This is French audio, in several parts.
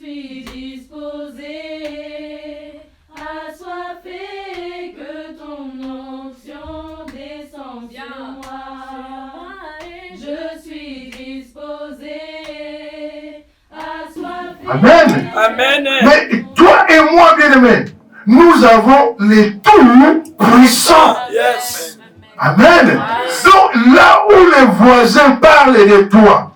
suis disposé, assoiffé, que ton onction descende sur moi. Je suis disposé, assoiffé. Amen. Amen. Mais toi et moi, bien-aimés, nous avons les tout-puissants. Yes. Amen. Donc là où les voisins parlent de toi,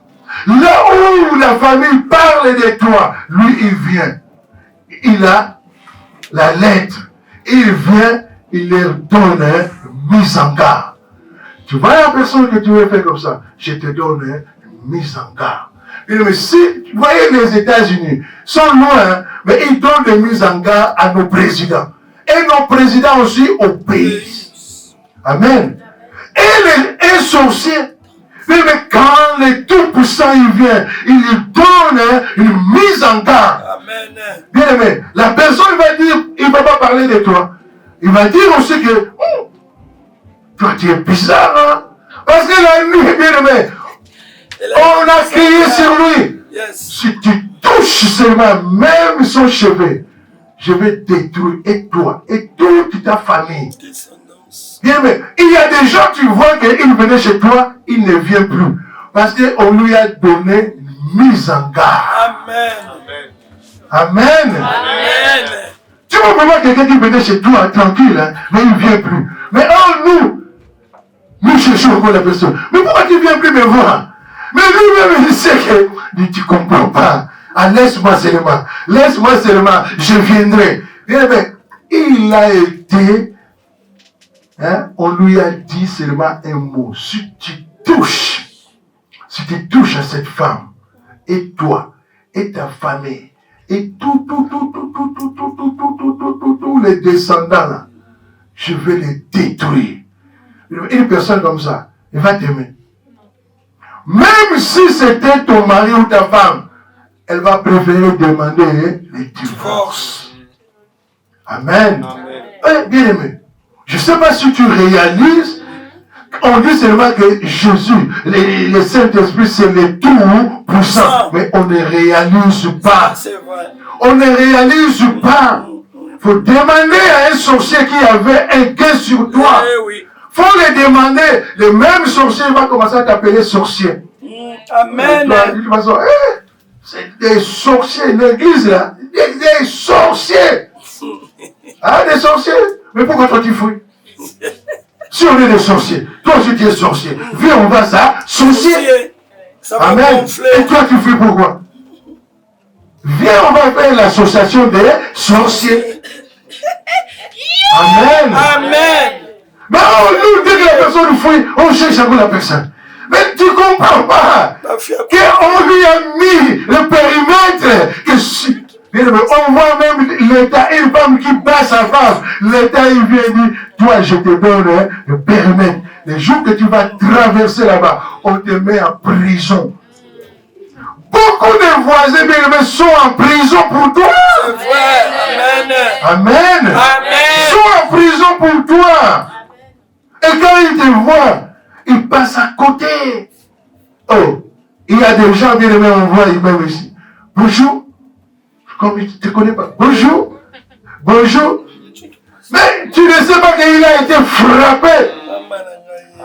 là où la famille parle de toi, lui il vient. Il a la lettre. Il vient, il leur donne mise en garde. Tu vois la personne que tu veux faire comme ça, je te donne mise en garde. Mais si, vous voyez les États-Unis, sont loin, mais ils donnent des mises en garde à nos présidents. Et nos présidents aussi obéissent. Amen. Et les sorciers, mais quand les tout-puissants il vient, il lui donne une mise en garde. Amen. Bien aimé, la personne va dire, il ne va pas parler de toi. Il va dire aussi que, toi tu es bizarre, hein? Parce que la nuit, bien aimé, on a crié sur lui. Yes. Si tu touches seulement même son cheveu, je vais détruire et toi et toute ta famille. Bien, mais il y a des gens, tu vois qu'ils venaient chez toi, ils ne viennent plus. Parce qu'on lui a donné une mise en garde. Amen. Amen. Amen. Tu vois vraiment quelqu'un qui venait chez toi tranquille, hein, mais il ne vient plus. Mais nous cherchons encore la personne. Mais pourquoi tu ne viens plus me voir? Mais lui-même, il sait que tu ne comprends pas. Ah, laisse-moi seulement, je viendrai. Bien, mais il a été, hein, on lui a dit seulement un mot. Si tu touches à cette femme, et toi, et ta famille, et tous les descendants là, je vais les détruire. Une personne comme ça, elle va t'aimer. Même si c'était ton mari ou ta femme, elle va préférer demander le divorce. Amen. Eh, bien aimé, je ne sais pas si tu réalises, on dit seulement que Jésus, le Saint-Esprit, c'est le tout-puissant, mais on ne réalise pas. On ne réalise pas. Il faut demander à un sorcier qui avait un gain sur toi. Il faut le demander. Le même sorcier va commencer à t'appeler sorcier. Amen. De toute façon, c'est des sorciers, l'église là, des sorciers. Ah, des sorciers. Mais pourquoi toi tu fouilles? Si on est des sorciers, toi aussi tu es sorcier. Viens, on va ça, sorcier. Amen. Et toi tu fouilles pourquoi? Viens, on va faire l'association des sorciers. Amen. Amen. Mais on nous dit que la personne fouille, on cherche encore la personne. Mais tu ne comprends pas qu'on lui a mis le périmètre. Que si, on voit même l'État, une femme qui bat sa femme. L'État, il vient dire, toi, je te donne le périmètre. Les jours que tu vas traverser là-bas, on te met en prison. Beaucoup de voisins bien sont en prison pour toi. C'est vrai. Amen. Amen. Ils sont en prison pour toi. Et quand ils te voient, ils passent à côté. Oh, il y a des gens bien aimés, on voit même ici. Bonjour. Comme tu ne te connais pas. Bonjour. Bonjour. Mais tu ne sais pas qu'il a été frappé.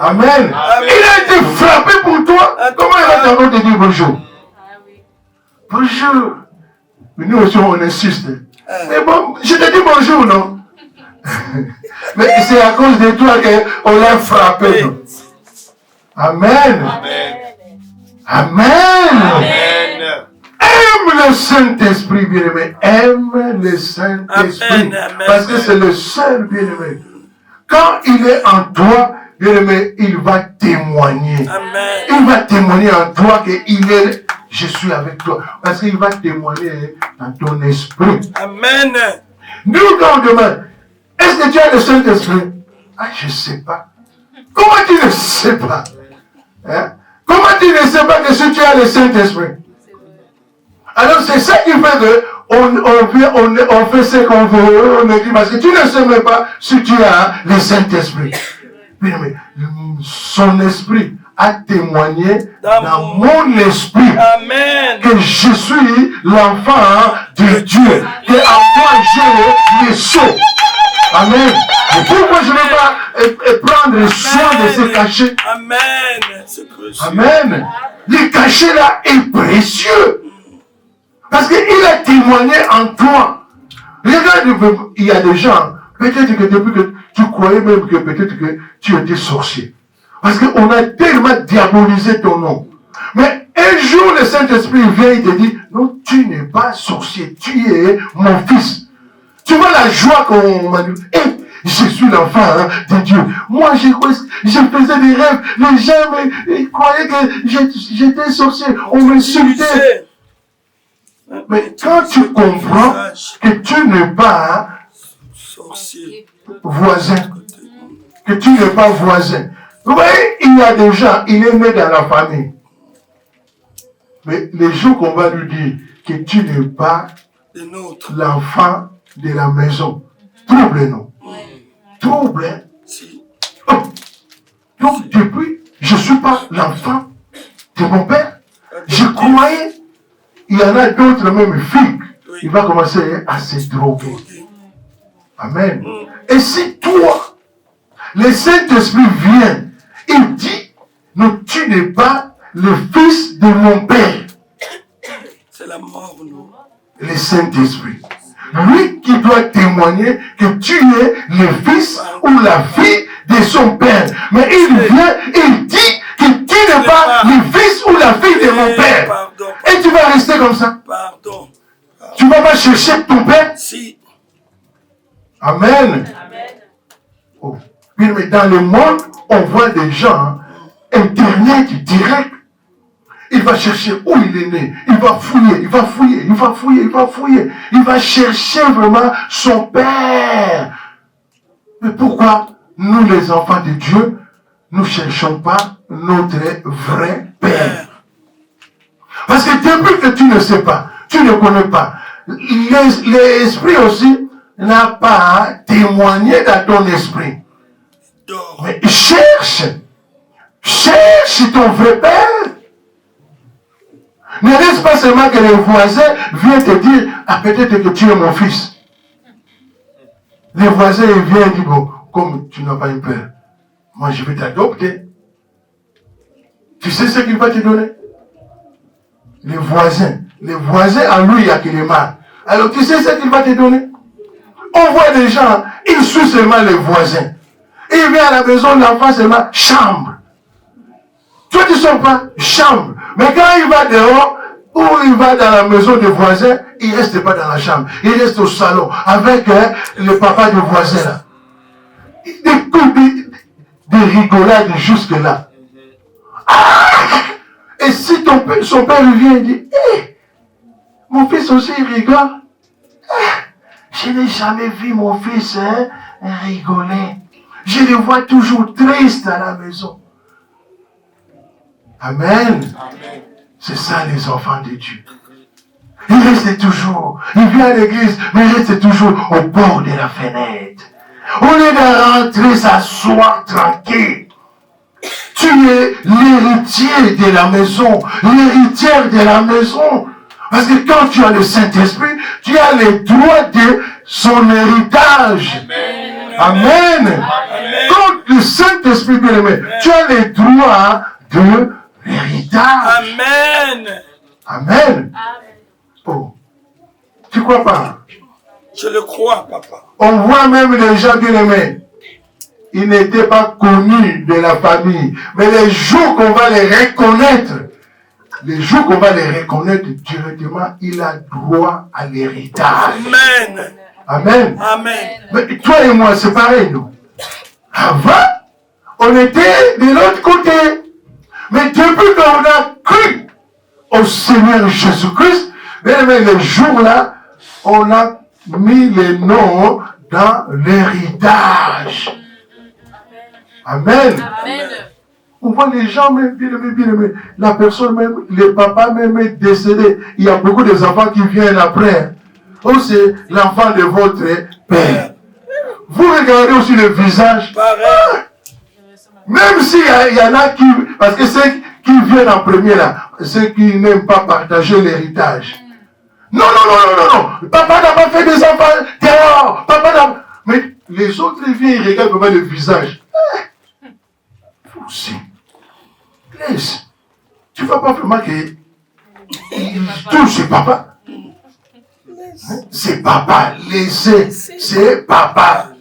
Amen. Il a été frappé pour toi. Comment il va t'avoir te dire bonjour? Bonjour. Mais nous aussi, on insiste. Mais bon, je te dis bonjour, non? Mais c'est à cause de toi qu'on l'a frappé. Non? Amen. Amen. Aime le Saint-Esprit, bien-aimé. Aime le Saint-Esprit. Parce que c'est le seul, bien-aimé. Quand il est en toi, bien-aimé, il va témoigner. Amen. Il va témoigner en toi qu'il est, je suis avec toi. Parce qu'il va témoigner dans ton esprit. Amen. Nous, quand on demande, est-ce que tu as le Saint-Esprit? Ah, je ne sais pas. Comment tu ne sais pas? Hein? Comment tu ne sais pas que si tu as le Saint-Esprit? Alors c'est ça qui fait que on fait ce qu'on veut, on dit parce que tu ne sais même pas si tu as le Saint-Esprit. Mais son esprit à témoigner dans mon esprit Amen. que je suis l'enfant de Dieu, que en moi j'ai les sceaux. Amen. Et pourquoi je ne vais pas prendre soin de se cacher? Amen. C'est précieux. Amen. Le cachet là est précieux. Parce qu'il a témoigné en toi. Regarde, il y a des gens, peut-être que depuis que tu croyais même que peut-être que tu étais sorcier. Parce qu'on a tellement diabolisé ton nom. Mais un jour, le Saint-Esprit vient et te dit, non, tu n'es pas sorcier, tu es mon fils. Tu vois la joie qu'on m'a dit, je suis l'enfant de Dieu. Moi, je faisais des rêves. Les gens croyaient que j'étais sorcier. On m'insultait. Mais quand tu comprends que tu n'es pas voisin, que tu n'es pas voisin. Vous voyez, il y a des gens, il est né dans la famille. Mais les jours qu'on va lui dire que tu n'es pas l'enfant de la maison, trouble, non? Trouble, hein? Oh. Donc, depuis, je ne suis pas l'enfant de mon père. Je croyais, il y en a d'autres, même filles, il va commencer à se droguer. Amen. Et si toi, le Saint-Esprit vient, il dit, non, tu n'es pas le fils de mon père. C'est la mort, non? Le Saint-Esprit. Lui qui doit témoigner que tu es le fils ou la fille de son père. Mais il vient, il dit que tu n'es pas le fils ou la fille de mon père. Et tu vas rester comme ça. Pardon. Tu ne vas pas chercher ton père. Si. Amen. Oh. Mais dans le monde, on voit des gens, Internet direct. Il va chercher où il est né. Il va fouiller, il va fouiller, il va fouiller, il va fouiller. Il va chercher vraiment son père. Mais pourquoi nous, les enfants de Dieu, nous ne cherchons pas notre vrai père? Parce que depuis que tu ne sais pas, tu ne connais pas, l'esprit aussi n'a pas témoigné dans ton esprit. Mais cherche ton vrai père. Ne laisse pas seulement que les voisins viennent te dire, ah, peut-être que tu es mon fils. Les voisins viennent dire, bon, comme tu n'as pas un père, moi je vais t'adopter. Tu sais ce qu'il va te donner? Les voisins en lui, il n'y a que les mâles. Alors tu sais ce qu'il va te donner? On voit des gens, ils suivent seulement les voisins. Il vient à la maison, l'enfant seulement chambre. Toi tu ne sors pas chambre. Mais quand il va dehors, ou il va dans la maison des voisins, il ne reste pas dans la chambre. Il reste au salon avec le papa du voisin là. Des rigolades jusque là. Ah! Et si son père vient et dit, hey, mon fils aussi rigole. Je n'ai jamais vu mon fils rigoler. Je le vois toujours triste à la maison. Amen. Amen. C'est ça les enfants de Dieu. Il reste toujours, il vient à l'église, mais il reste toujours au bord de la fenêtre. Au lieu de rentrer, s'asseoir tranquille. Tu es l'héritier de la maison, l'héritière de la maison. Parce que quand tu as le Saint-Esprit, tu as les droits de son héritage. Amen. Amen. Quand le Saint-Esprit bien aimé, tu as les droits de l'héritage. Amen. Amen. Oh. Tu crois pas? Je le crois, papa. On voit même les gens bien aimés. Ils n'étaient pas connus de la famille. Mais les jours qu'on va les reconnaître, directement, il a droit à l'héritage. Amen. Amen. Amen. Mais toi et moi, c'est pareil, nous. Avant, on était de l'autre côté. Mais depuis qu'on a cru au Seigneur Jésus-Christ, mais les jours-là, on a mis les noms dans l'héritage. Amen. Amen. On voit les gens même bien aimés. La personne même, le papa même est décédé. Il y a beaucoup d'enfants qui viennent après. Oh, c'est l'enfant de votre père. Vous regardez aussi le visage. Même s'il y en a qui... Parce que ceux qui viennent en premier là, ceux qui n'aiment pas partager l'héritage. Non. Papa n'a pas fait des enfants dehors. Papa n'a... Mais les autres, ils viennent, ils regardent vraiment le visage. Vous aussi. Laisse. Tu ne vois pas vraiment que... Tout, c'est papa. C'est papa. Laissez. C'est papa.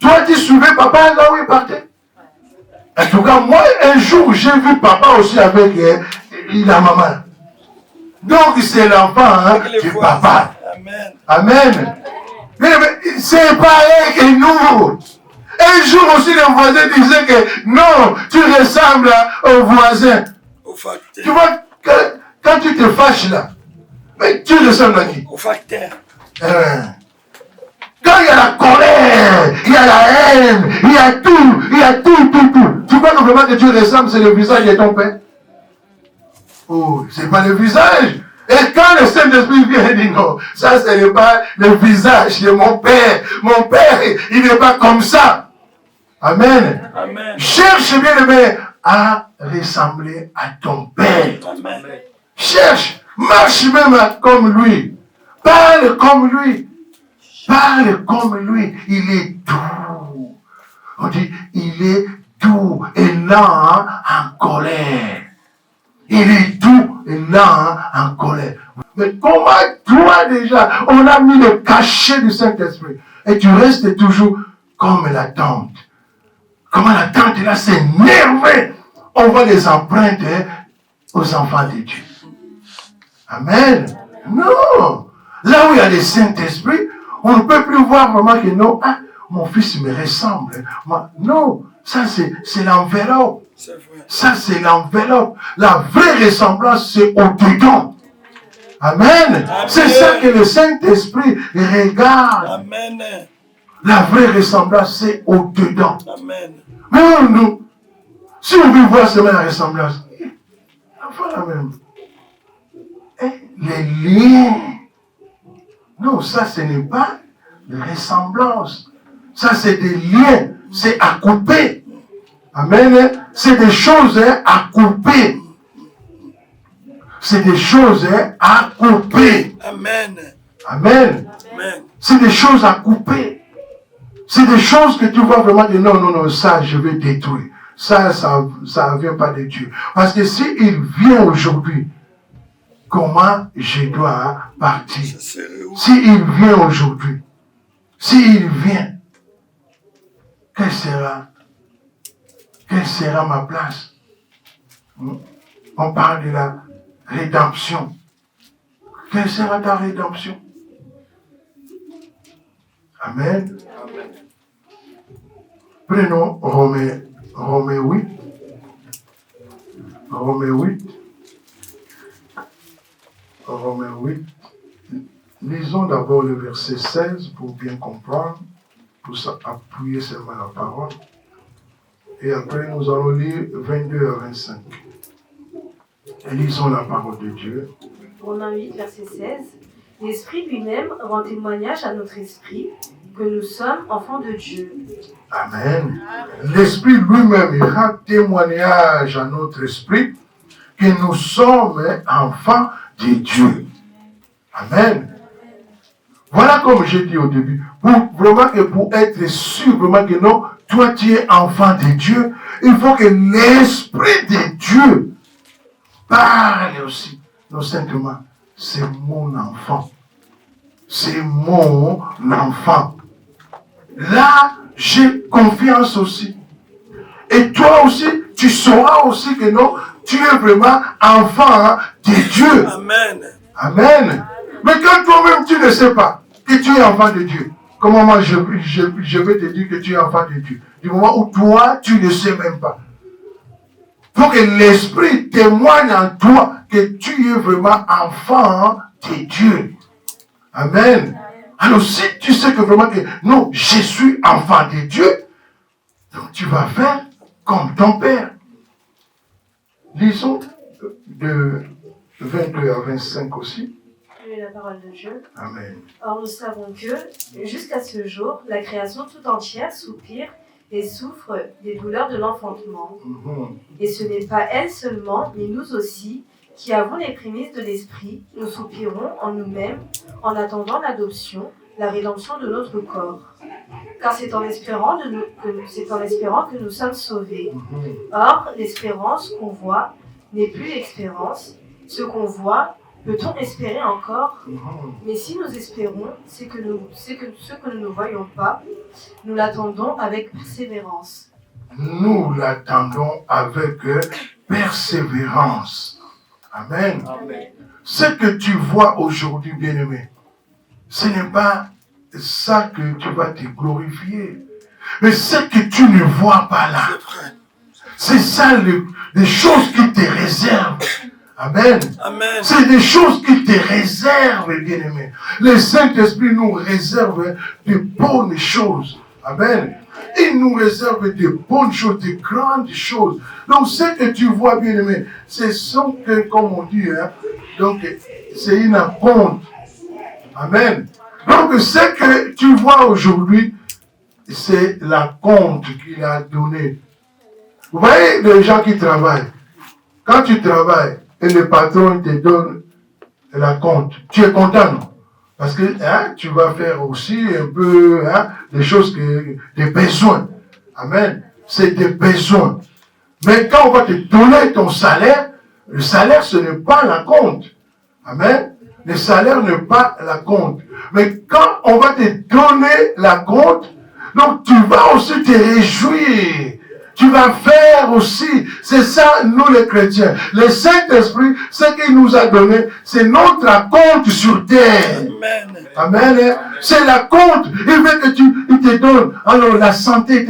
Toi, tu suivais papa là où il partait. En tout cas, moi, un jour, j'ai vu papa aussi avec la maman. Donc, c'est l'enfant du papa. Amen. Mais c'est pareil que nous. Un jour aussi, le voisin disait que non, tu ressembles au voisin. Tu vois, quand tu te fâches là, mais tu ressembles à qui? Au facteur. Quand il y a la colère, il y a la haine, il y a tout. Tu vois que vraiment que tu ressembles, c'est le visage de ton père. Oh, c'est pas le visage. Et quand le Saint-Esprit vient, il dit non, ça ce n'est pas le visage de mon père. Mon père, il n'est pas comme ça. Amen. Amen. Cherche bien aimé à ressembler à ton père. Amen. Cherche, marche même comme lui. Parle comme lui. Parle comme lui. Il est doux. On dit, il est doux et lent en colère. Il est doux et lent en colère. Mais comment toi déjà, on a mis le cachet du Saint-Esprit et tu restes toujours comme la tante. Comment la tante là s'est énervée. On voit les empreintes aux enfants de Dieu. Amen. Non. Là où il y a le Saint-Esprit, on ne peut plus voir vraiment que non, ah, mon fils me ressemble. Moi, non, ça c'est l'enveloppe. Ça c'est l'enveloppe. La vraie ressemblance, c'est au-dedans. Amen. C'est ça que le Saint-Esprit regarde. Amen. La vraie ressemblance, c'est au-dedans. Amen. Mais nous, si on veut voir seulement la ressemblance, voilà même. Les liens. Non, ça ce n'est pas de ressemblance. Ça c'est des liens. C'est à couper. Amen. C'est des choses à couper. C'est des choses à couper. Amen. Amen. Amen. C'est des choses à couper. C'est des choses que tu vois vraiment que non, ça je vais détruire. Ça ne vient pas de Dieu. Parce que s'il vient aujourd'hui, comment je dois partir? S'il vient aujourd'hui, s'il vient, quelle sera ma place? On parle de la rédemption. Quelle sera ta rédemption? Amen. Prenons Romains 8. Romains 8. Lisons d'abord le verset 16 pour bien comprendre, pour appuyer seulement la parole. Et après, nous allons lire 22 à 25. Et lisons la parole de Dieu. Romains 8, verset 16. L'Esprit lui-même rend témoignage à notre esprit que nous sommes enfants de Dieu. Amen. L'Esprit lui-même rend témoignage à notre esprit que nous sommes enfants de Dieu. Amen. Voilà comme j'ai dit au début. Pour être sûr vraiment que non, toi tu es enfant de Dieu, il faut que l'Esprit de Dieu parle aussi. Non simplement, c'est mon enfant. C'est mon enfant. Là, j'ai confiance aussi. Et toi aussi, tu sauras aussi que non, tu es vraiment enfant de Dieu. Amen. Amen. Mais quand toi-même tu ne sais pas que tu es enfant de Dieu, comment moi je vais te dire que tu es enfant de Dieu? Du moment où toi, tu ne sais même pas. Il faut que l'Esprit témoigne en toi que tu es vraiment enfant de Dieu. Amen. Alors si tu sais que vraiment que non, je suis enfant de Dieu, donc tu vas faire comme ton Père. Lisons de 22 à 25 aussi. Et la parole de Dieu. Amen. Or nous savons que, jusqu'à ce jour, la création tout entière soupire et souffre des douleurs de l'enfantement. Et ce n'est pas elle seulement, mais nous aussi, qui avons les prémices de l'Esprit, nous soupirons en nous-mêmes en attendant l'adoption, la rédemption de notre corps. Car c'est en espérant que nous sommes sauvés. Or, l'espérance qu'on voit n'est plus l'espérance. Ce qu'on voit, peut-on espérer encore? Mais si nous espérons ce que nous ne voyons pas, nous l'attendons avec persévérance. Nous l'attendons avec persévérance. Amen. Amen. Ce que tu vois aujourd'hui, bien-aimé, ce n'est pas ça que tu vas te glorifier. Mais ce que tu ne vois pas là, c'est ça les choses qui te réservent. Amen. Amen. C'est des choses qui te réservent, bien-aimé. Le Saint-Esprit nous réserve de bonnes choses. Amen. Il nous réserve de bonnes choses, de grandes choses. Donc, ce que tu vois, bien-aimé, c'est ce que, comme on dit, donc, c'est une acompte. Amen. Donc, ce que tu vois aujourd'hui, c'est la compte qu'il a donnée. Vous voyez les gens qui travaillent. Quand tu travailles et le patron te donne la compte, tu es content, non? Parce que tu vas faire aussi un peu des choses, des besoins. Amen. C'est des besoins. Mais quand on va te donner ton salaire, le salaire, ce n'est pas la compte. Amen. Le salaire n'est pas la compte. Mais quand on va te donner la compte, donc tu vas aussi te réjouir. Tu vas faire aussi. C'est ça, nous les chrétiens. Le Saint-Esprit, ce qu'il nous a donné, c'est notre compte sur terre. Amen. Amen. C'est la compte. Il veut que il te donne. Alors la santé,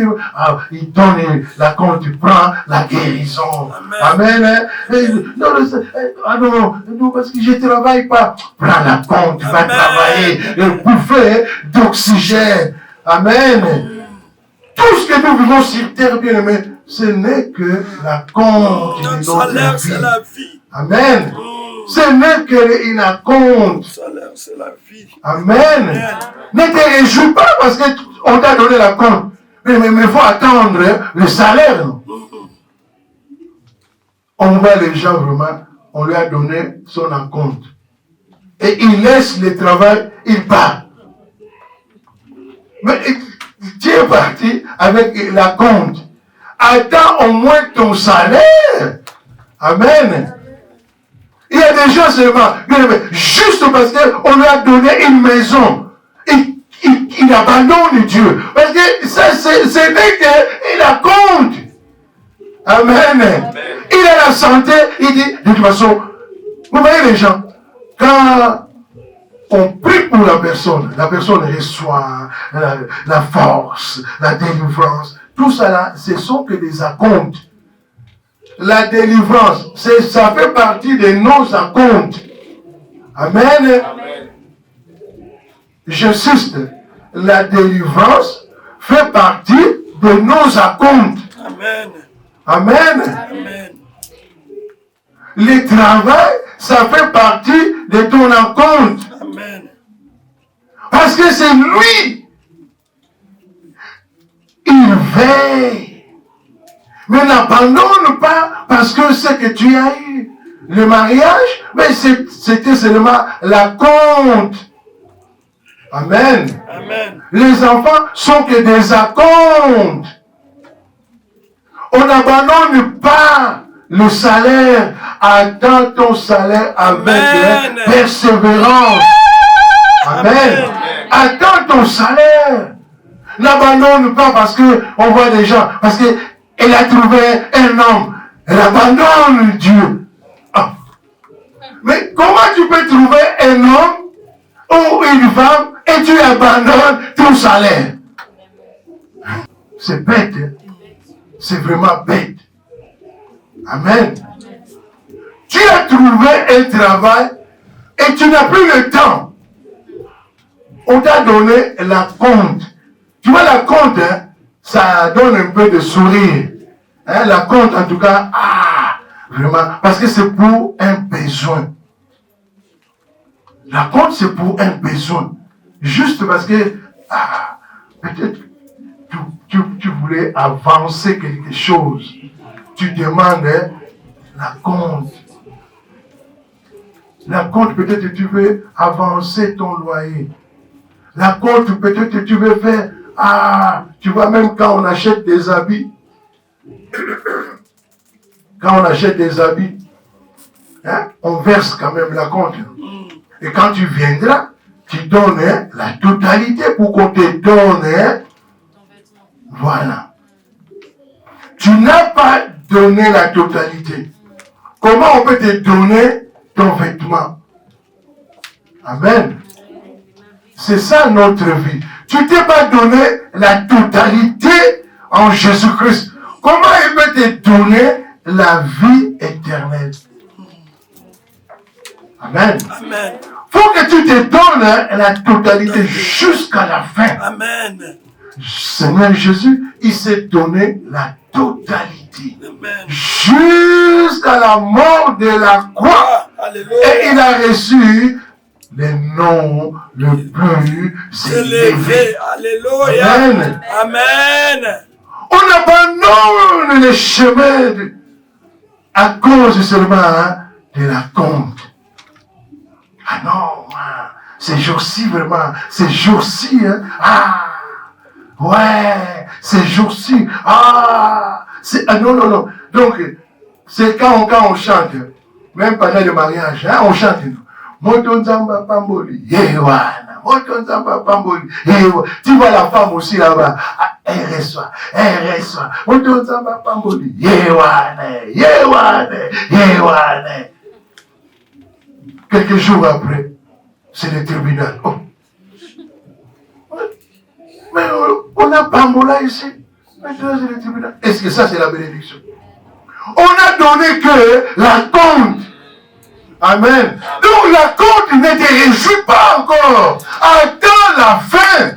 il donne la compte. Tu prends la guérison. Amen. Non, parce que je ne travaille pas. Prends la compte. Tu vas travailler. Le bouffée d'oxygène. Amen. Tout ce que nous vivons sur terre, bien aimé, ce n'est que la compte de notre salaire, vie. c'est la vie. Amen. Ce n'est qu'une compte. Salaire, c'est la vie. Amen. Ne te réjouis pas parce qu'on t'a donné la compte. Mais il faut attendre le salaire. Non? On voit les gens vraiment, on lui a donné son compte. Et il laisse le travail, il part. Mais tu es parti avec la compte. Attends au moins ton salaire. Amen. Il y a des gens seulement, juste parce qu'on lui a donné une maison, il abandonne Dieu. Parce que ça, ce n'est qu'il a compte. Amen. Il a la santé, il dit, de toute façon, vous voyez les gens, quand on prie pour la personne reçoit la force, la délivrance. Tout ça là, ce sont que des acomptes. La délivrance, ça fait partie de nos acomptes. Amen. J'insiste, la délivrance fait partie de nos acomptes. Amen. Amen. Amen. Le travail, ça fait partie de ton acompte. Amen. Parce que c'est lui. Il veille. Mais n'abandonne pas parce que c'est que tu as eu. Le mariage, mais c'était seulement la compte. Amen. Amen. Les enfants sont que des acomptes. On n'abandonne pas le salaire. Attends ton salaire avec persévérance. Amen. Attends ton salaire. N'abandonne pas parce que on voit des gens, parce qu'elle a trouvé un homme. Elle abandonne Dieu. Ah. Mais comment tu peux trouver un homme ou une femme et tu abandonnes ton salaire? C'est bête. Hein? C'est vraiment bête. Amen. Tu as trouvé un travail et tu n'as plus le temps. On t'a donné la compte. Tu vois la compte, hein, ça donne un peu de sourire. Hein, la compte, en tout cas, vraiment, parce que c'est pour un besoin. La compte, c'est pour un besoin. Juste parce que, peut-être, tu voulais avancer quelque chose, tu demandes la compte. La compte, peut-être que tu veux avancer ton loyer. La compte, peut-être que tu veux faire, tu vois, même quand on achète des habits, hein, on verse quand même la compte. Et quand tu viendras, tu donnes la totalité pour qu'on te donne. Voilà. Tu n'as pas donné la totalité. Comment on peut te donner ton vêtement? Amen. C'est ça notre vie. Tu ne t'es pas donné la totalité en Jésus-Christ. Comment il peut te donner la vie éternelle? Amen. Amen. Faut que tu te donnes la totalité jusqu'à la fin. Amen. Seigneur Jésus, il s'est donné la totalité. Amen. Jusqu'à la mort de la croix. Alléluia. Et il a reçu le nom le plus élevé. Alléluia. Amen. Amen. On abandonne le chemin à cause seulement de la compte. Ah non, ces jours-ci vraiment, ces jours-ci, ouais, ces jours-ci, non. Donc, c'est quand on chante, même pendant le mariage, on chante, Motonzamba Pamboli, Yewana, Motonzamba Pamboli, Yewana. Tu vois la femme aussi là-bas, elle reçoit. Motonzamba Pamboli, Yewana. Quelques jours après, c'est le tribunal. Oh. Mais on a Pambola ici. Maintenant, c'est le tribunal. Est-ce que ça, c'est la bénédiction? On a donné que la compte. Amen. Donc la compte ne te réjouit pas encore. Attends la fin.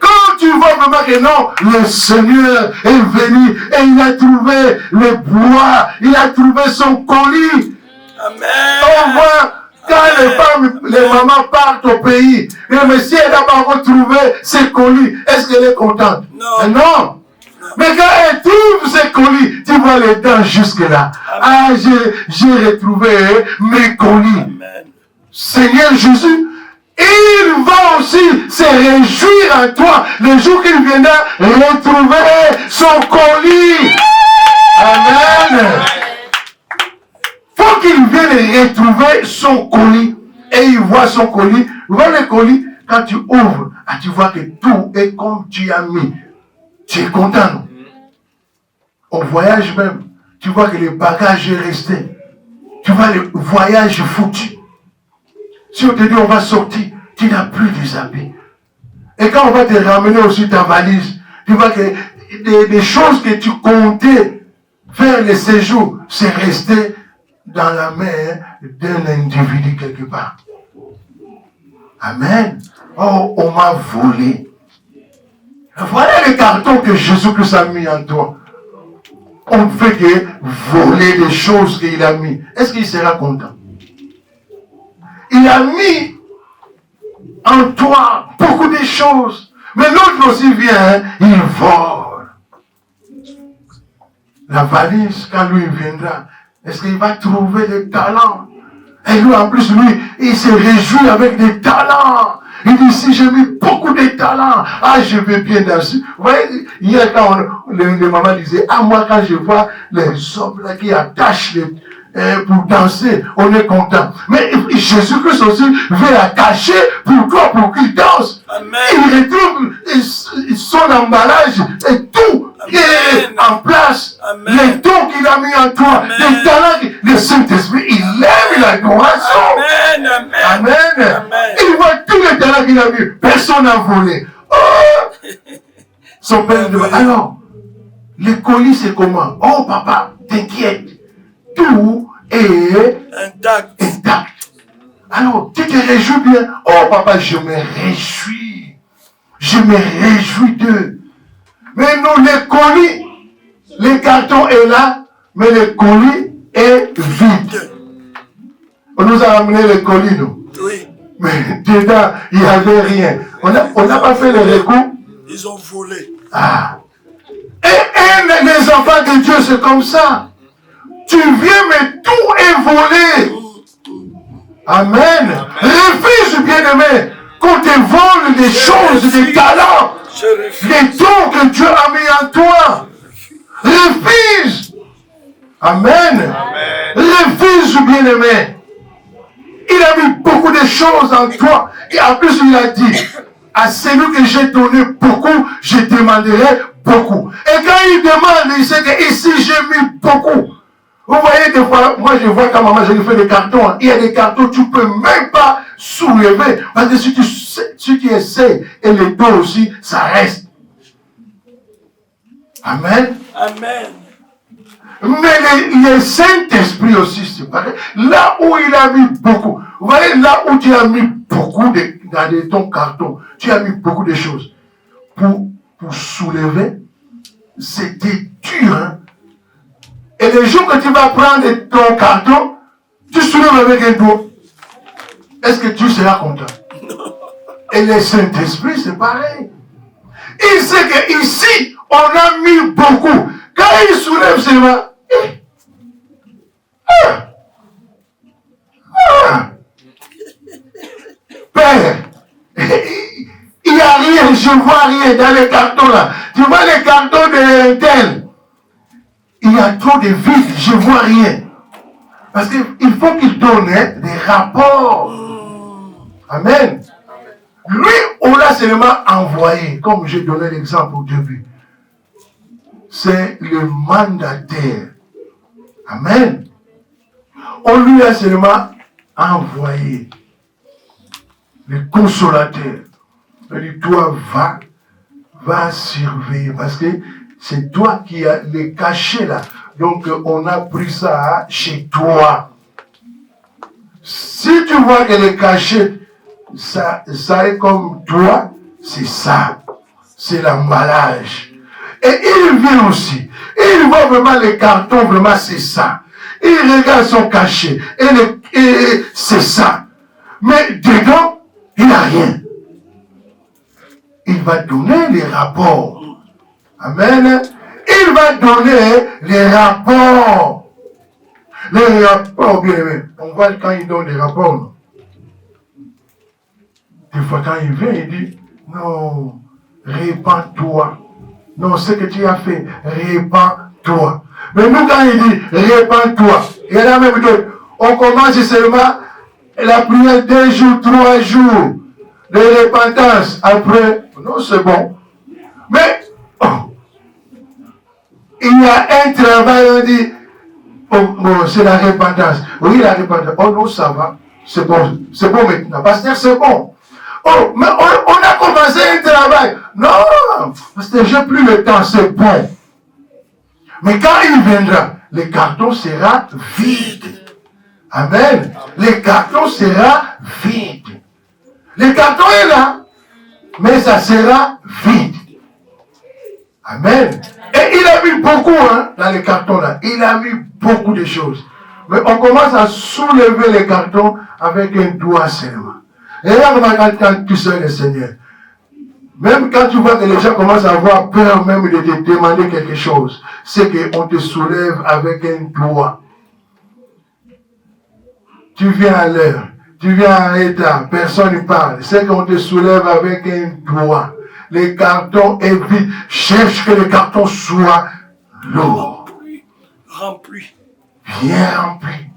Quand tu vois vraiment que non, le Seigneur est venu et il a trouvé le bois, il a trouvé son colis. Amen. On voit quand les femmes, les mamans partent au pays, le monsieur n'a pas retrouvé ses colis. Est-ce qu'elle est contente? Non. Non. Mais quand elle trouve ses colis, tu vois les dents jusque-là. J'ai retrouvé mes colis. Amen. Seigneur Jésus, il va aussi se réjouir en toi le jour qu'il viendra retrouver son colis. Amen. Faut qu'il vienne retrouver son colis. Et il voit son colis. Voit le colis, quand tu ouvres, tu vois que tout est comme tu as mis. Tu es content, non? Au voyage même, tu vois que le bagage est resté. Tu vois le voyage foutu. Si on te dit on va sortir, tu n'as plus des habits. Et quand on va te ramener aussi ta valise, tu vois que des choses que tu comptais faire le séjour, c'est resté dans la main d'un individu quelque part. Amen. Oh, on m'a volé. Voilà le carton que Jésus-Christ a mis en toi. On ne fait que voler des choses qu'il a mis. Est-ce qu'il sera content? Il a mis en toi beaucoup de choses. Mais l'autre aussi vient, il vole. La valise, quand lui viendra, est-ce qu'il va trouver des talents? Et lui, en plus, lui, il se réjouit avec des talents. Il dit, si j'ai mis beaucoup de talents, je vais bien danser. Vous voyez, hier, quand les mamans disaient, moi, quand je vois les hommes là qui attachent pour danser, on est content. Mais Jésus-Christ aussi veut attacher pour toi, pour qu'il danse. Amen. Il retrouve son emballage et tout est en place. Amen. Les dons qu'il a mis en toi, Amen. les talents, le Saint-Esprit, il aime l'adoration. Amen. Amen. Amen. Amen. Il voit tous les talents qu'il a mis. Personne n'a volé. Oh! Son père dit, alors, le colis c'est comment? Oh papa, t'inquiète. Tout est Intact. Alors, tu te réjouis bien. Oh papa, je me réjouis. Je me réjouis d'eux. Mais nous, les colis, le carton est là, mais le colis est vide. On nous a amené le colis, nous. Oui. Mais dedans, il n'y avait rien. On n'a pas fait le recours. Ils ont volé. Et les enfants de Dieu, c'est comme ça. Tu viens, mais tout est volé. Amen. Refuse, bien-aimé, qu'on te vole des choses, des talents, des dons que Dieu a mis en toi. Refuse. Amen. Refuse, bien-aimé. Il a mis beaucoup de choses en toi. Et en plus, il a dit, à celui que j'ai donné beaucoup, je demanderai beaucoup. Et quand il demande, il sait que ici, j'ai mis beaucoup. Vous voyez, des fois, moi je vois quand maman, je lui fais des cartons. Hein. Il y a des cartons, tu ne peux même pas soulever. Parce que si tu essaies, et les dos aussi, ça reste. Amen. Amen. Mais le Saint-Esprit aussi, c'est pareil. Là où il a mis beaucoup. Vous voyez, là où tu as mis beaucoup dans ton carton, tu as mis beaucoup de choses. Pour soulever, c'était dur. Hein? Et le jour que tu vas prendre ton carton, tu soulèves avec un doigt. Est-ce que tu seras content? Et le Saint-Esprit, c'est pareil. Il sait qu'ici, on a mis beaucoup. Quand il soulève seulement, Père, il n'y a rien, je ne vois rien dans les cartons là. Tu vois les cartons de tel. Il y a trop de vide, je ne vois rien. Parce qu'il faut qu'il donne des rapports. Amen. Lui, on l'a seulement envoyé, comme j'ai donné l'exemple au début. C'est le mandataire. Amen. On lui a seulement envoyé le consolateur. Il dit, toi, va surveiller. Parce que c'est toi qui as les cachets là. Donc, on a pris ça chez toi. Si tu vois que les cachets, ça est comme toi, c'est ça. C'est l'emballage. Et il vient aussi. Il voit vraiment les cartons, vraiment c'est ça. Il regarde son cachet. Et c'est ça. Mais dedans, il n'y a rien. Il va donner les rapports. Amen. Il va donner les rapports. Les rapports, bien aimé. On voit quand il donne des rapports. Non? Des fois, quand il vient, il dit, non, répands-toi. Non, ce que tu as fait, répands-toi. Mais nous, quand il dit, répands-toi, il y en a même d'autres. On commence seulement la prière 2 jours, 3 jours de repentance. Après, non, c'est bon. Mais, il y a un travail, on dit, oh, c'est la repentance. Oui, la repentance. Oh non, ça va. C'est bon maintenant. Pasteur, c'est bon. Oh, mais on a commencé un travail. Non, parce que j'ai plus le temps, c'est bon. Mais quand il viendra, le carton sera vide. Amen. Le carton sera vide. Le carton est là, mais ça sera vide. Amen. Et il a mis beaucoup dans les cartons là. Il a mis beaucoup de choses. Mais on commence à soulever les cartons avec un doigt seulement. Et là, quand tu sais le Seigneur, même quand tu vois que les gens commencent à avoir peur même de te demander quelque chose, c'est qu'on te soulève avec un doigt. Tu viens à l'heure, tu viens en retard, personne ne parle. C'est qu'on te soulève avec un doigt. Les cartons est vide. Cherche que les cartons soient lourds. Remplis. Bien remplis.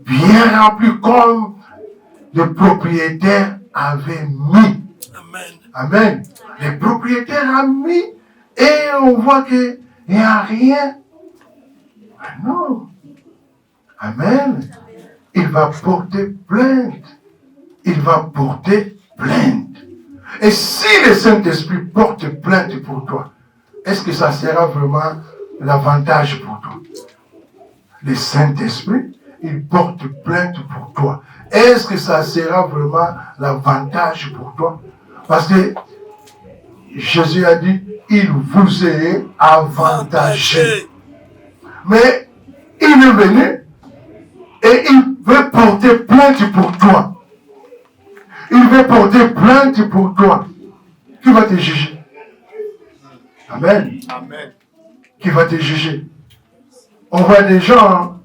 Bien remplis comme le propriétaire avait mis. Amen. Amen. Le propriétaire a mis et on voit qu'il n'y a rien. Non. Amen. Il va porter plainte. Il va porter plainte. Et si le Saint-Esprit porte plainte pour toi, est-ce que ça sera vraiment l'avantage pour toi? Le Saint-Esprit, il porte plainte pour toi. Est-ce que ça sera vraiment l'avantage pour toi? Parce que Jésus a dit, il vous est avantagé. Mais il est venu et il veut porter plainte pour toi. Il veut porter plainte pour toi. Qui va te juger? Amen. Amen. Qui va te juger. On voit des gens,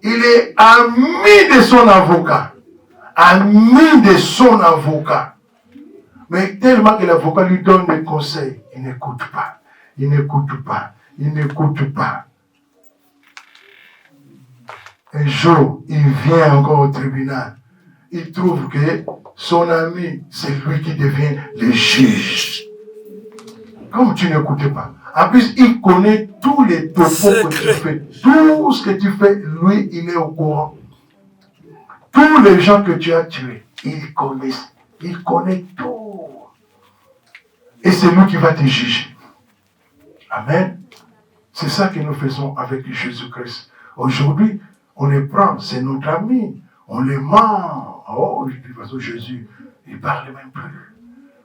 il est ami de son avocat. Ami de son avocat. Mais tellement que l'avocat lui donne des conseils, il n'écoute pas. Il n'écoute pas. Il n'écoute pas. Un jour, il vient encore au tribunal. Il trouve que son ami, c'est lui qui devient le juge. Comme tu n'écoutes pas. En plus, il connaît tous les topos que tu fais. Tout ce que tu fais, lui, il est au courant. Tous les gens que tu as tués, il connaît. Il connaît tout. Et c'est lui qui va te juger. Amen. C'est ça que nous faisons avec Jésus-Christ. Aujourd'hui, on les prend, c'est notre ami. On les ment. Oh, de toute façon, Jésus, il ne parle même plus.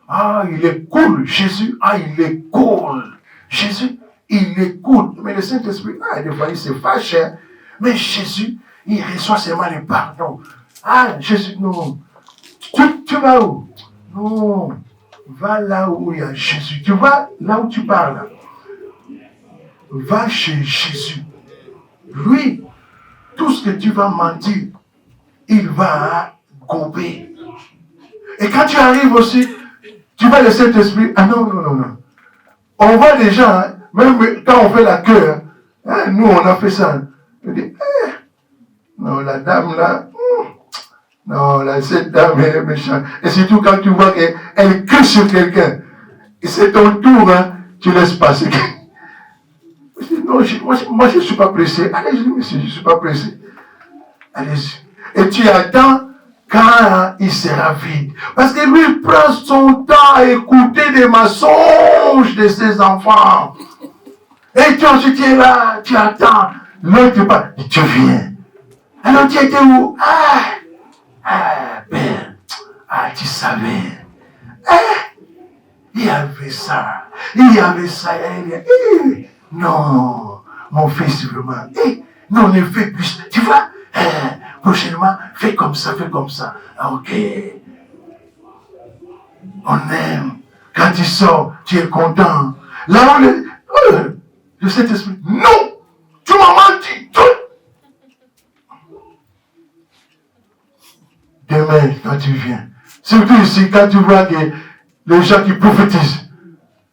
Ah, il est cool. Jésus, il est cool. Jésus, il est cool. Mais le Saint-Esprit, des fois, il se fâche. Mais Jésus, il reçoit seulement les pardons. Jésus, non. Tu vas où? Non. Va là où il y a Jésus. Tu vas là où tu parles. Va chez Jésus. Lui, tout ce que tu vas mentir, il va gober. Et quand tu arrives aussi, tu vas laisser cet esprit. Non. On voit les gens, même quand on fait la queue, nous on a fait ça. On dit, non, la dame là, non, là, cette dame elle est méchante. Et surtout quand tu vois qu'elle crie sur quelqu'un, et c'est ton tour, tu laisses passer. Non, moi je ne suis pas pressé. Allez-y, monsieur, je ne suis pas pressé. Allez-y. Et tu attends quand il sera vide. Parce que lui il prend son temps à écouter des mensonges de ses enfants. Et tu es là, tu attends. L'autre pas, tu viens. Alors tu étais où? Ben, tu savais. Il y avait ça. Non, mon fils, vraiment. Non, ne fais plus. Tu vois, prochainement, fais comme ça. Ok. On aime. Quand tu sors, tu es content. Là, le Saint-Esprit, non, tu m'as menti. Demain, quand tu viens, surtout ici, quand tu vois que les gens qui prophétisent,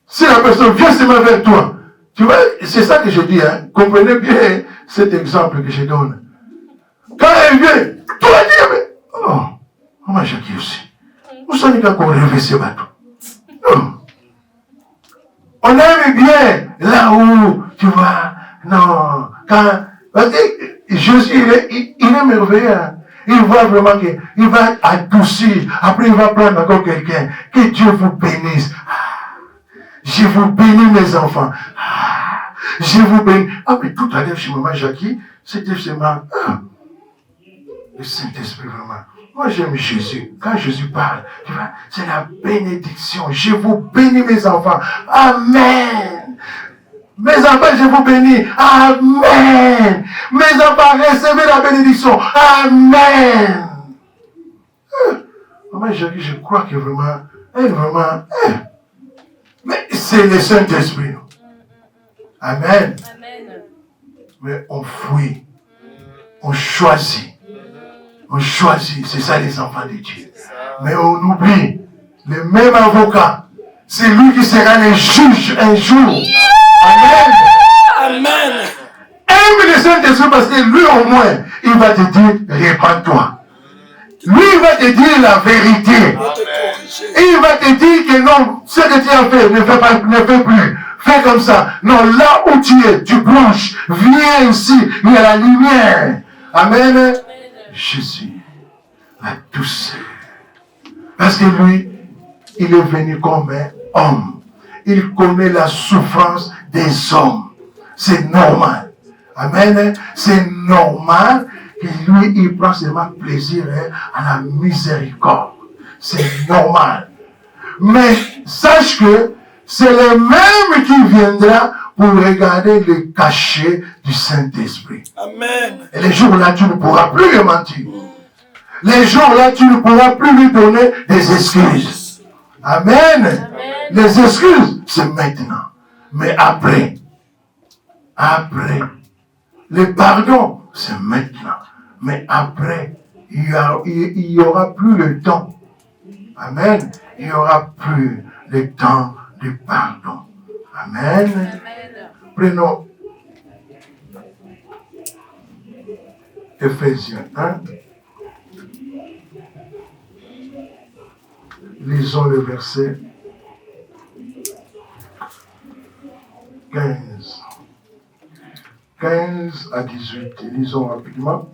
si la personne vient se mettre vers toi, tu vois, c'est ça que je dis, comprenez bien cet exemple que je donne. Quand elle vient, tu vas dire, mais, moi j'ai qui aussi. Vous savez qu'on rêve ces bateaux. On aime bien là où, tu vois, non, parce que Jésus, il est merveilleux. Il voit vraiment qu'il va adoucir. Après, il va prendre encore quelqu'un. Que Dieu vous bénisse. Je vous bénis, mes enfants. Je vous bénis. Mais tout à l'heure, chez maman Jackie, c'était seulement le Saint-Esprit, vraiment. Moi, j'aime Jésus. Quand Jésus parle, tu vois, c'est la bénédiction. Je vous bénis, mes enfants. Amen. Mes enfants, je vous bénis. Amen. Mes enfants, recevez la bénédiction. Amen. Maman Jackie, je crois que vraiment, mais c'est le Saint-Esprit. Amen. Amen. Mais on fuit. On choisit. On choisit. C'est ça les enfants de Dieu. Mais on oublie. Le même avocat. C'est lui qui sera le juge un jour. Amen. Amen. Aime le Saint-Esprit parce que lui au moins, il va te dire, répands-toi. Lui, il va te dire la vérité. Et il va te dire que non, ce que tu as fait, ne fais plus. Fais comme ça. Non, là où tu es, tu blanches. Viens ici, il y a la lumière. Amen. Jésus, la douceur. Parce que lui, il est venu comme un homme. Il connaît la souffrance des hommes. C'est normal. Amen. C'est normal que lui, il prend seulement plaisir à la miséricorde. C'est normal. Mais sache que c'est le même qui viendra pour regarder le cachet du Saint-Esprit. Amen. Et les jours-là, tu ne pourras plus lui mentir. Les jours-là, tu ne pourras plus lui donner des excuses. Amen. Amen. Les excuses, c'est maintenant. Mais après, les pardons, c'est maintenant. Mais après, il y aura plus le temps. Amen. Il n'y aura plus le temps de pardon. Amen. Amen. Prenons Ephésiens 1. Lisons le verset 15. 15 à 18. Lisons rapidement.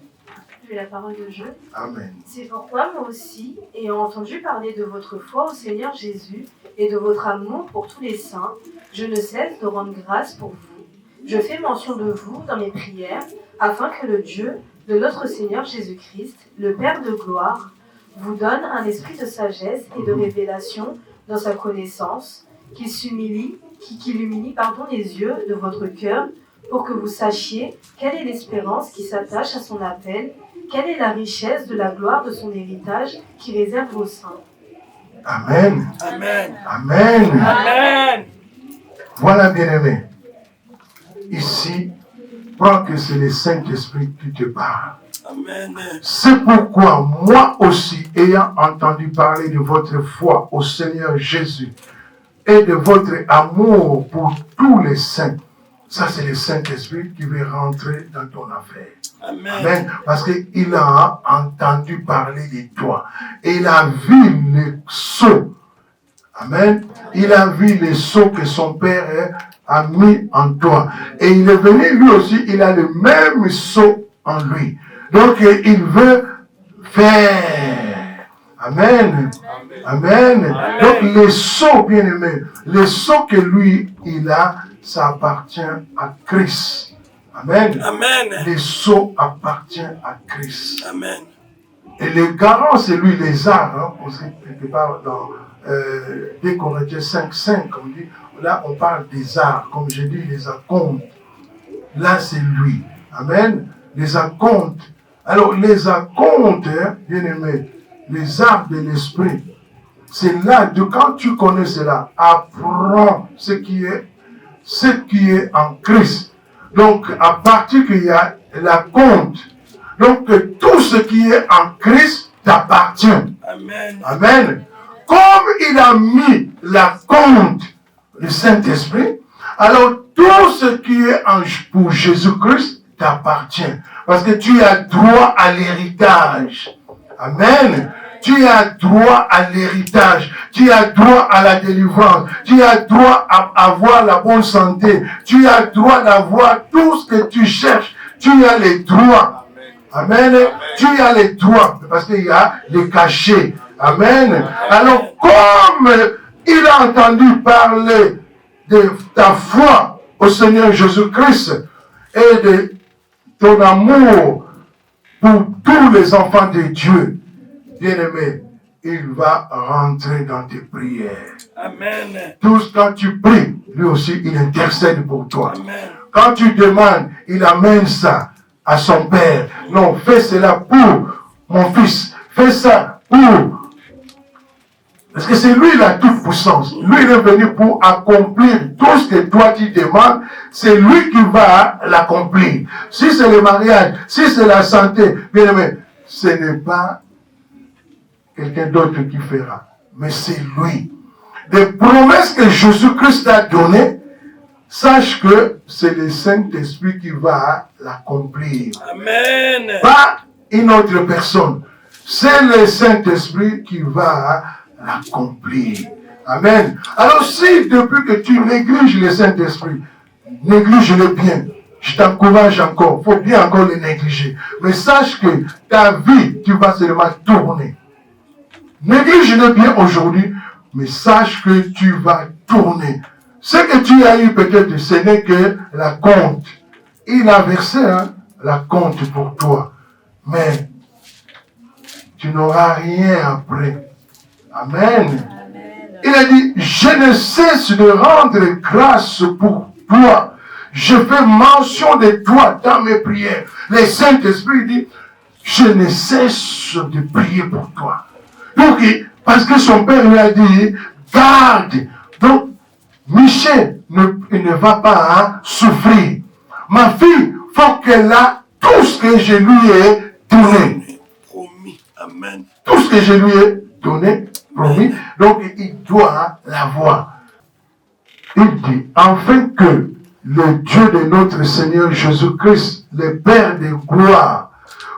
J'ai la parole de Dieu. Amen. C'est pourquoi moi aussi, ayant entendu parler de votre foi au Seigneur Jésus et de votre amour pour tous les saints, je ne cesse de rendre grâce pour vous. Je fais mention de vous dans mes prières, afin que le Dieu de notre Seigneur Jésus-Christ, le Père de gloire, vous donne un esprit de sagesse et de révélation dans sa connaissance, qu'il illumine les yeux de votre cœur, pour que vous sachiez quelle est l'espérance qui s'attache à son appel, quelle est la richesse de la gloire de son héritage qui réserve aux saints. Amen. Amen. Amen. Amen. Voilà, bien-aimé. Ici, crois que c'est le Saint-Esprit qui te parle. Amen. C'est pourquoi moi aussi, ayant entendu parler de votre foi au Seigneur Jésus et de votre amour pour tous les saints, ça c'est le Saint-Esprit qui veut rentrer dans ton affaire. Amen. Amen. Parce qu'il a entendu parler de toi. Et il a vu les sceaux. Amen. Il a vu les sceaux que son Père a mis en toi. Et il est venu, lui aussi, il a le même sceau en lui. Donc, il veut faire. Amen. Amen. Donc, les sceaux, bien aimés, les sceaux que lui, il a, ça appartient à Christ. Amen. Amen. Les sceaux appartiennent à Christ. Amen. Et le garant, c'est lui, les arts. Hein, on sait quelque part dans 2 Corinthiens 5, on dit, là, on parle des arts, comme j'ai dit, les acomptes. Là, c'est lui. Amen. Les acomptes. Alors, les acomptes, hein, bien aimé, les arts de l'esprit, c'est là, quand tu connais cela, apprends ce qui est en Christ. Donc, à partir qu'il y a la compte, donc tout ce qui est en Christ t'appartient. Amen. Amen. Comme il a mis la compte du Saint-Esprit, alors tout ce qui est pour Jésus-Christ t'appartient. Parce que tu as droit à l'héritage. Amen. Tu as droit à l'héritage, tu as droit à la délivrance, tu as droit à avoir la bonne santé, tu as droit d'avoir tout ce que tu cherches, tu as les droits. Amen. Amen. Tu as les droits, parce qu'il y a les cachets. Amen. Amen. Alors, comme il a entendu parler de ta foi au Seigneur Jésus-Christ et de ton amour pour tous les enfants de Dieu, bien-aimé, il va rentrer dans tes prières. Amen. Quand tu pries, lui aussi, il intercède pour toi. Amen. Quand tu demandes, il amène ça à son Père. Non, fais cela pour mon fils. Fais ça pour... Parce que c'est lui la toute puissance. Lui, il est venu pour accomplir tout ce que toi tu demandes. C'est lui qui va l'accomplir. Si c'est le mariage, si c'est la santé, bien-aimé, ce n'est pas quelqu'un d'autre qui fera. Mais c'est lui. Des promesses que Jésus-Christ a données, sache que c'est le Saint-Esprit qui va l'accomplir. Amen. Pas une autre personne. C'est le Saint-Esprit qui va l'accomplir. Amen. Alors si depuis que tu négliges le Saint-Esprit, néglige-le bien. Je t'encourage encore. Il faut bien encore le négliger. Mais sache que ta vie, tu vas seulement tourner. Néglige-le bien aujourd'hui, mais sache que tu vas tourner. Ce que tu as eu peut-être, ce n'est que la compte. Il a versé la compte pour toi. Mais tu n'auras rien après. Amen. Amen. Il a dit, je ne cesse de rendre grâce pour toi. Je fais mention de toi dans mes prières. Le Saint-Esprit dit, je ne cesse de prier pour toi. Donc, parce que son Père lui a dit, garde Donc, Michel ne va pas souffrir. Ma fille, faut qu'elle a tout ce que je lui ai donné. Promis. Amen. Tout ce que je lui ai donné, promis. Donc, il doit l'avoir. Il dit, afin que le Dieu de notre Seigneur Jésus-Christ, le Père de gloire,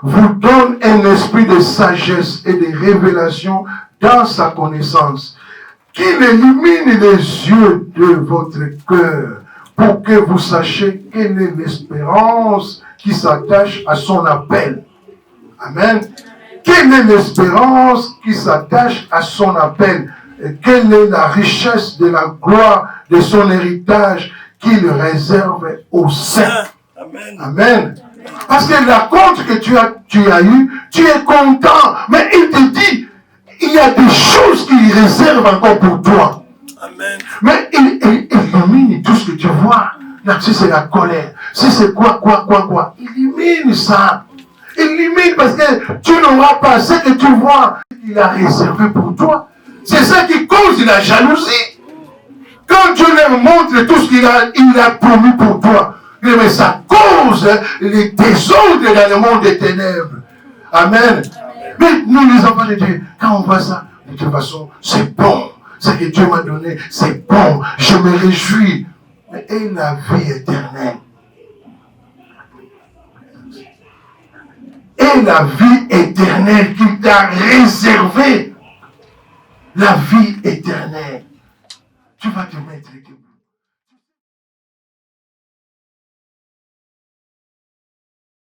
vous donne un esprit de sagesse et de révélation dans sa connaissance, qu'il illumine les yeux de votre cœur pour que vous sachiez quelle est l'espérance qui s'attache à son appel. Amen. Quelle est l'espérance qui s'attache à son appel? Et quelle est la richesse de la gloire de son héritage qu'il réserve aux saints? Amen. Amen. Parce que la compte que tu as eu, tu es content. Mais il te dit, il y a des choses qu'il réserve encore pour toi. Amen. Mais il illumine tout ce que tu vois. Là, si c'est la colère, si c'est quoi. Illumine ça. Illumine parce que tu n'auras pas ce que tu vois. Il a réservé pour toi. C'est ça qui cause la jalousie. Quand Dieu leur montre tout ce qu'il a promis pour toi, mais ça cause les désordres dans le monde des ténèbres. Amen. Mais nous, les enfants de Dieu, quand on voit ça, de toute façon, c'est bon. Ce que Dieu m'a donné, c'est bon. Je me réjouis. Mais et la vie éternelle? Et la vie éternelle qu'il t'a réservée. La vie éternelle. Tu vas te mettre